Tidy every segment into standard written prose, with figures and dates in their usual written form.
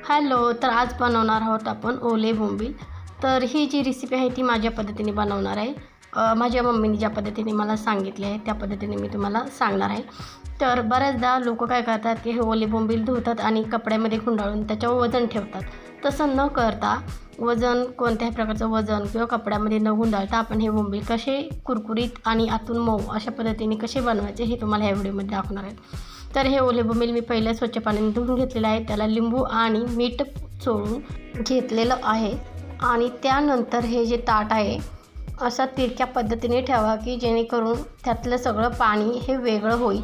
Hello, तर आज बनवणार आहोत आपण ओले बोंबील। तर ही जी रेसिपी आहे ती माझ्या पद्धतीने बनवणार आहे। माझ्या मम्मीने ज्या पद्धतीने मला सांगितले आहे त्या पद्धतीने मी तुम्हाला सांगणार आहे। तर बऱ्याचदा लोक काय करतात की हे ओले बोंबील धुतात आणि कपड्यामध्ये गुंडाळून त्याच्यावर वजन ठेवतात। तसं न करता वजन कोणत्याही प्रकारचं वजन किंवा कपड्यामध्ये न गुंडाळता आपण हे बोंबील कसे कुरकुरीत आणि आतून मऊ अशा पद्धतीने कसे बनवायचे हे तुम्हाला या व्हिडिओमध्ये दाखवणार आहे। तर हे ओले बोंबील मी पहिले स्वच्छ पाण्याने धुवून घेतलेलं आहे। त्याला लिंबू आणि मीठ चोळून घेतलेलं आहे आणि त्यानंतर हे जे ताट आहे असं तिरक्या पद्धतीने ठेवा की जेणेकरून त्यातलं सगळं पाणी हे वेगळं होईल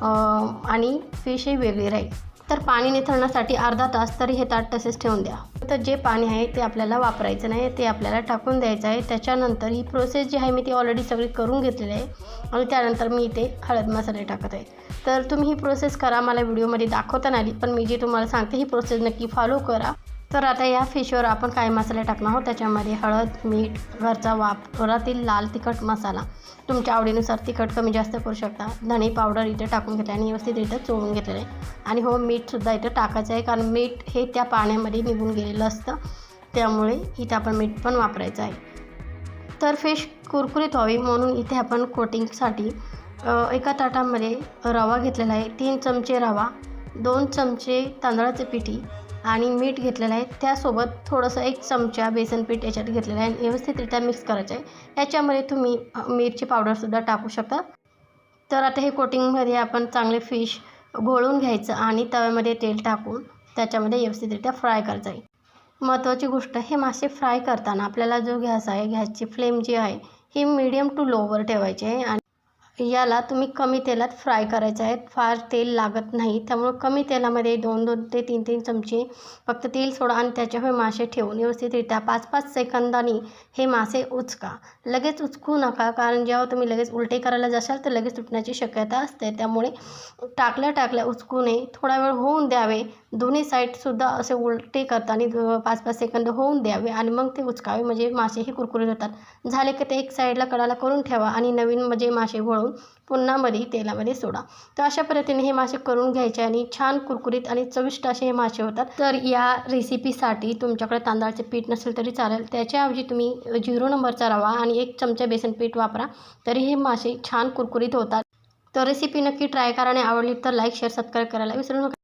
आणि फिश ही वेगळी राहील। तर पाणी निथळण्यासाठी अर्धा तास तरी हे ताट तसेच ठेवून द्या। तर जे पाणी आहे ते आपल्याला वापरायचं नाही, ते आपल्याला टाकून द्यायचं आहे। त्याच्यानंतर ही प्रोसेस जी आहे मी ती ऑलरेडी सगळी करून घेतलेली आहे आणि त्यानंतर मी इथे हळद मसाले टाकत आहे। तर तुम्ही ही प्रोसेस करा, मला व्हिडिओमध्ये दाखवता नाही आली पण मी जी तुम्हाला सांगते ही प्रोसेस नक्की फॉलो करा। तर आता या फिशवर आपण काय मसाले टाकणार आहोत, त्याच्यामध्ये हळद, मीठ, घरचा वापरातील लाल तिखट मसाला, तुमच्या आवडीनुसार तिखट कमी जास्त करू शकता, धणे पावडर इथे टाकून घेतले आणि व्यवस्थितरित्या चोळून घेतलेलं आहे। आणि हो, मीठसुद्धा इथं टाकायचं आहे कारण मीठ हे त्या पाण्यामध्ये निघून गेलेलं असतं, त्यामुळे इथे आपण मीठ पण वापरायचं आहे। तर फिश कुरकुरीत व्हावी म्हणून इथे आपण कोटिंगसाठी एका ताटामध्ये रवा घेतलेला आहे। 3 चमचे रवा, 2 चमचे तांदळाचे पिठी आणि मीठ घेतलेलं आहे। त्यासोबत थोडंसं 1 चमचा बेसन पीठ याच्यात घेतलेलं आहे आणि व्यवस्थितरित्या मिक्स करायचं आहे। याच्यामध्ये तुम्ही मिरची पावडरसुद्धा टाकू शकता। तर आता हे कोटिंगमध्ये आपण चांगले फिश घोळून घ्यायचं आणि तव्यामध्ये तेल टाकून त्याच्यामध्ये व्यवस्थितरित्या फ्राय करायचं आहे। महत्त्वाची गोष्ट, हे मासे फ्राय करताना आपल्याला जो गॅस आहे, गॅसची फ्लेम जी आहे ही मीडियम टू लोवर ठेवायची आहे आणि याला तुम्ही कमी तेलात फ्राय करायचं आहे, फार तेल लागत नाही। त्यामुळे कमी तेलामध्ये 2-2 ते 3-3 चमचे फक्त तेल सोडा आणि त्याच्यावर मासे ठेवून व्यवस्थितरित्या 5-5 सेकंदांनी हे मासे उचका। लगेच उचकू नका कारण जेव्हा तुम्ही लगेच उलटे करायला जाशाल तर लगेच तुटण्याची शक्यता असते, त्यामुळे टाकल्या उचकू नये, थोडा वेळ होऊन द्यावे। दोन्ही साईडसुद्धा असे उलटे करताना 5-5 सेकंद होऊन द्यावे आणि मग ते उचकावे, म्हणजे मासेही कुरकुरीत होतात। झाले की ते एक साईडला कडाला करून ठेवा आणि नवीन म्हणजे मासे वळून पुन्हा मध्ये तेलामध्ये सोडा। तर अशा पद्धतीने हे मासे करून घ्यायचे आणि छान कुरकुरीत आणि चविष्ट असे हे मासे होतात। तर या रेसिपीसाठी तुमच्याकडे तांदळाचे पीठ नसेल तरी चालेल, त्याच्याऐवजी तुम्ही 0 नंबरचा रवा आणि 1 चमचा बेसन पीठ वापरा, तरी हे मासे छान कुरकुरीत होतात। तर रेसिपी नक्की ट्राय करा आणि आवडली तर लाईक, शेअर, सबस्क्राईब करायला विसरू नका।